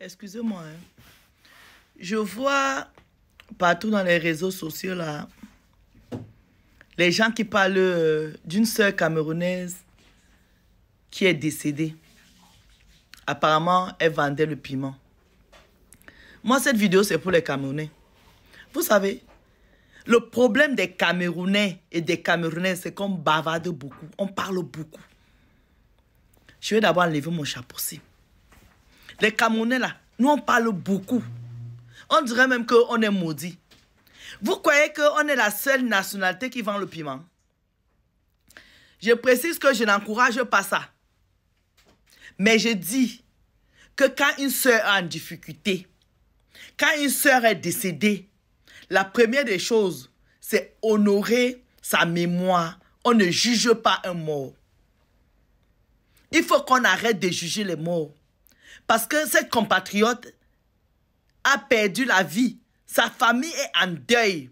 Excusez-moi, hein. Je vois partout dans les réseaux sociaux, là, les gens qui parlent d'une sœur camerounaise qui est décédée. Apparemment, elle vendait le piment. Moi, cette vidéo, c'est pour les Camerounais. Vous savez, le problème des Camerounais et des Camerounaises, c'est qu'on bavarde beaucoup. On parle beaucoup. Je vais d'abord enlever mon chapeau-ci. Les Camerounais, là, nous, on parle beaucoup. On dirait même qu'on est maudits. Vous croyez qu'on est la seule nationalité qui vend le piment? Je précise que je n'encourage pas ça. Mais je dis que quand une sœur est en difficulté, quand une sœur est décédée, la première des choses, c'est honorer sa mémoire. On ne juge pas un mort. Il faut qu'on arrête de juger les morts. Parce que cette compatriote a perdu la vie. Sa famille est en deuil.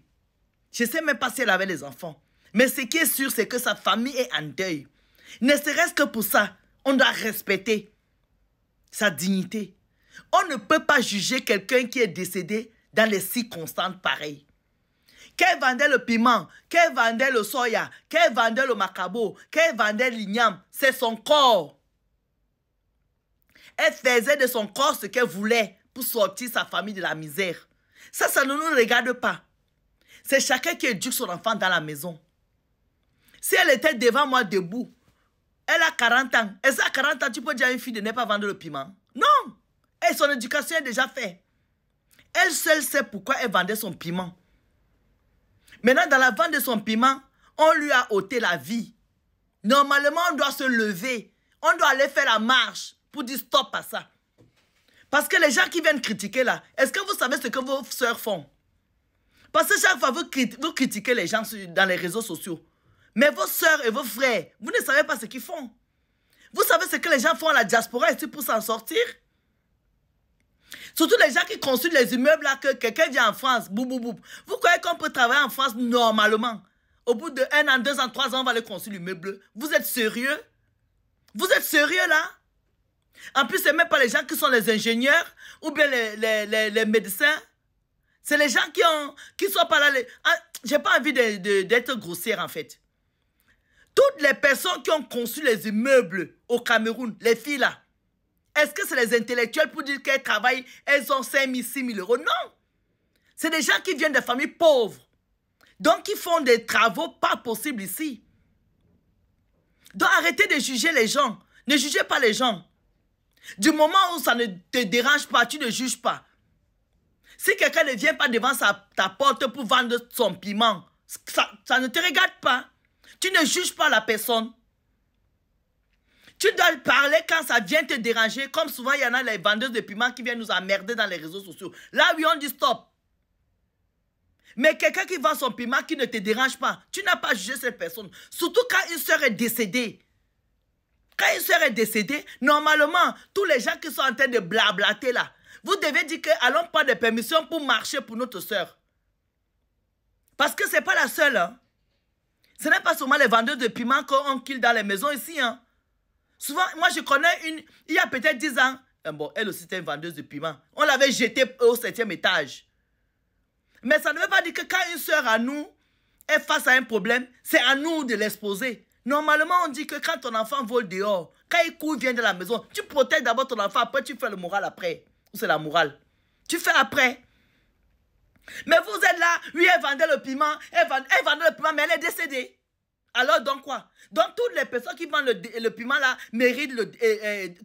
Je ne sais même pas si elle avait les enfants. Mais ce qui est sûr, c'est que sa famille est en deuil. Ne serait-ce que pour ça, on doit respecter sa dignité. On ne peut pas juger quelqu'un qui est décédé dans les circonstances pareilles. Qu'elle vendait le piment, qu'elle vendait le soya, qu'elle vendait le macabo, qu'elle vendait l'igname, c'est son corps. Elle faisait de son corps ce qu'elle voulait pour sortir sa famille de la misère. Ça ne nous regarde pas. C'est chacun qui éduque son enfant dans la maison. Si elle était devant moi debout, elle a 40 ans. Et ça, à 40 ans, tu peux dire à une fille de ne pas vendre le piment? Non. Et son éducation est déjà faite. Elle seule sait pourquoi elle vendait son piment. Maintenant, dans la vente de son piment, on lui a ôté la vie. Normalement, on doit se lever. On doit aller faire la marche pour dire stop à ça. Parce que les gens qui viennent critiquer là, est-ce que vous savez ce que vos sœurs font? Parce que chaque fois, vous critiquez les gens dans les réseaux sociaux. Mais vos sœurs et vos frères, vous ne savez pas ce qu'ils font. Vous savez ce que les gens font à la diaspora ici pour s'en sortir? Surtout les gens qui construisent les immeubles là, que quelqu'un vient en France, boum, boum, boum. Vous croyez qu'on peut travailler en France normalement? Au bout de 1 an, 2 ans, 3 ans, on va aller construire l'immeuble. Vous êtes sérieux? Vous êtes sérieux là? En plus, ce n'est même pas les gens qui sont les ingénieurs ou bien les médecins. C'est les gens qui sont pas là. J'ai pas envie d'être grossière en fait. Toutes les personnes qui ont construit les immeubles au Cameroun, les filles là, est-ce que c'est les intellectuels pour dire qu'elles travaillent, elles ont 5 000, 6 000 euros? Non. C'est des gens qui viennent de familles pauvres. Donc, ils font des travaux pas possibles ici. Donc, arrêtez de juger les gens. Ne jugez pas les gens. Du moment où ça ne te dérange pas, tu ne juges pas. Si quelqu'un ne vient pas devant ta porte pour vendre son piment, ça ne te regarde pas. Tu ne juges pas la personne. Tu dois parler quand ça vient te déranger. Comme souvent, il y en a les vendeuses de piments qui viennent nous emmerder dans les réseaux sociaux. Là, oui, on dit stop. Mais quelqu'un qui vend son piment qui ne te dérange pas, tu n'as pas jugé cette personne. Surtout quand une sœur est décédée. Quand une sœur est décédée, normalement, tous les gens qui sont en train de blablater là, vous devez dire que allons prendre des permissions pour marcher pour notre sœur. Parce que ce n'est pas la seule. Hein. Ce n'est pas seulement les vendeurs de piments qu'on kill dans les maisons ici. Hein. Souvent, moi je connais une, il y a peut-être 10 ans, bon, elle aussi était une vendeuse de piments. On l'avait jetée au 7e étage. Mais ça ne veut pas dire que quand une sœur à nous est face à un problème, c'est à nous de l'exposer. Normalement, on dit que quand ton enfant vole dehors, quand il court, vient de la maison, tu protèges d'abord ton enfant, après tu fais le moral après. Ou c'est la morale. Tu fais après. Mais vous êtes là, oui, elle vendait le piment, elle vendait le piment, mais elle est décédée. Alors, donc quoi? Donc, toutes les personnes qui vendent le piment là méritent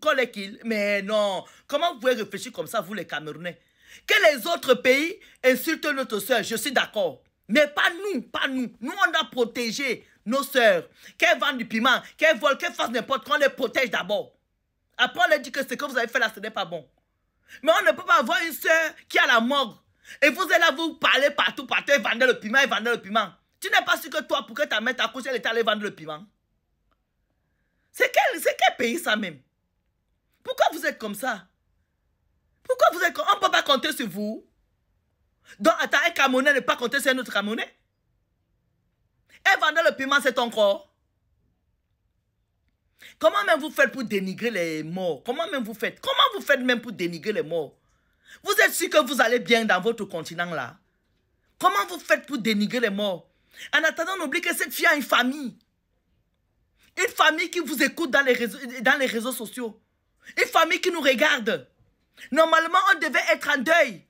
qu'on les kill. Mais non. Comment vous pouvez réfléchir comme ça, vous les Camerounais? Que les autres pays insultent notre soeur, je suis d'accord. Mais pas nous, pas nous. Nous, on doit protéger nos soeurs. Qu'elles vendent du piment, qu'elles volent, qu'elles fassent n'importe quoi, on les protège d'abord. Après, on leur dit que ce que vous avez fait là, ce n'est pas bon. Mais on ne peut pas avoir une soeur qui a la morgue. Et vous êtes là, vous parlez partout, elle vendait le piment, elle vendait le piment. Tu n'es pas sûr que toi, pour que ta mère t'accouche, elle est allée vendre le piment? C'est quel pays ça même? Pourquoi vous êtes comme ça? Pourquoi vous êtes comme... On ne peut pas compter sur vous. Donc, attends, un Camerounais ne peut pas compter sur un autre Camerounais? Elle vendait le piment, c'est ton corps. Comment même vous faites pour dénigrer les morts? Comment même vous faites? Comment vous faites même pour dénigrer les morts? Vous êtes sûr que vous allez bien dans votre continent là? Comment vous faites pour dénigrer les morts? En attendant, n'oubliez que cette fille a une famille. Une famille qui vous écoute dans les réseaux sociaux. Une famille qui nous regarde. Normalement, on devait être en deuil.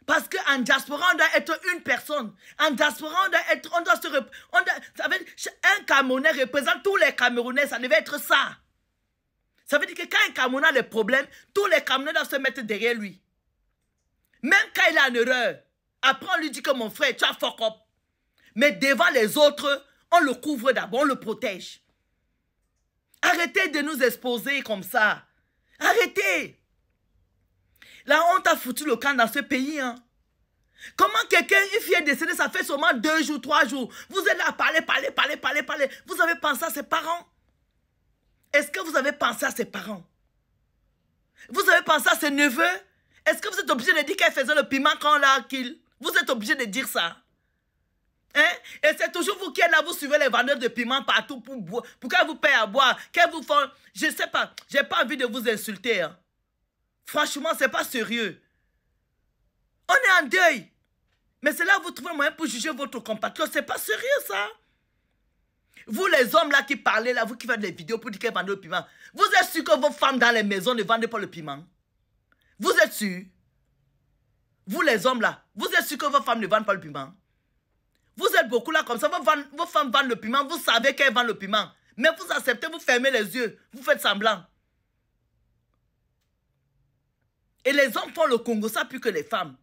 Parce qu'en diaspora, on doit être une personne. En diaspora, un Camerounais représente tous les Camerounais. Ça devait être ça. Ça veut dire que quand un Camerounais a des problèmes, tous les Camerounais doivent se mettre derrière lui. Même quand il a une erreur, après on lui dit que mon frère, tu as fuck up. Mais devant les autres, on le couvre d'abord, on le protège. Arrêtez de nous exposer comme ça. Arrêtez. La honte a foutu le camp dans ce pays. Hein. Comment quelqu'un, une fille est décédée, ça fait seulement 2 jours, 3 jours. Vous êtes là à parler. Vous avez pensé à ses parents? Est-ce que vous avez pensé à ses parents? Vous avez pensé à ses neveux? Est-ce que vous êtes obligé de dire qu'elle faisait le piment quand on l'a kill? Vous êtes obligé de dire ça? Hein? Et c'est toujours vous qui êtes là, vous suivez les vendeurs de piment partout pour qu'elles vous payent à boire, qu'elles vous font... Je ne sais pas, j'ai pas envie de vous insulter. Hein. Franchement, c'est pas sérieux. On est en deuil. Mais c'est là où vous trouvez le moyen pour juger votre compatriote. C'est pas sérieux, ça. Vous, les hommes là qui parlez, là, vous qui faites des vidéos pour dire qu'elles vendent le piment, vous êtes sûr que vos femmes dans les maisons ne vendent pas le piment? Vous êtes sûr? Vous, les hommes là, vous êtes sûr que vos femmes ne vendent pas le piment? Vous êtes beaucoup là comme ça, vos femmes vendent le piment, vous savez qu'elles vendent le piment. Mais vous acceptez, vous fermez les yeux, vous faites semblant. Et les hommes font le Congo ça plus que les femmes.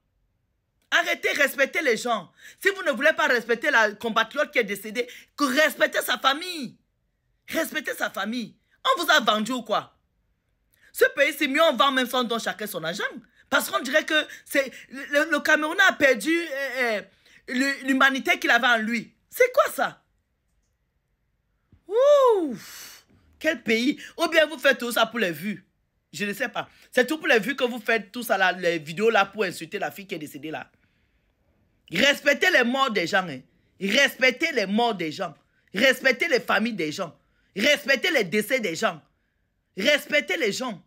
Arrêtez, respectez les gens. Si vous ne voulez pas respecter la compatriote qui est décédée, respectez sa famille. Respectez sa famille. On vous a vendu ou quoi? Ce pays, c'est mieux, on vend même son don chacun son argent. Parce qu'on dirait que le Cameroun a perdu l'humanité qu'il avait en lui. C'est quoi ça? Ouh! Quel pays? Ou bien vous faites tout ça pour les vues? Je ne sais pas. C'est tout pour les vues que vous faites tout ça, là, les vidéos là pour insulter la fille qui est décédée là. Respectez les morts des gens. Hein. Respectez les morts des gens. Respectez les familles des gens. Respectez les décès des gens. Respectez les gens.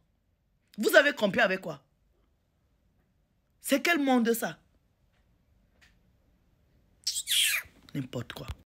Vous avez compris avec quoi? C'est quel monde ça? N'importe quoi.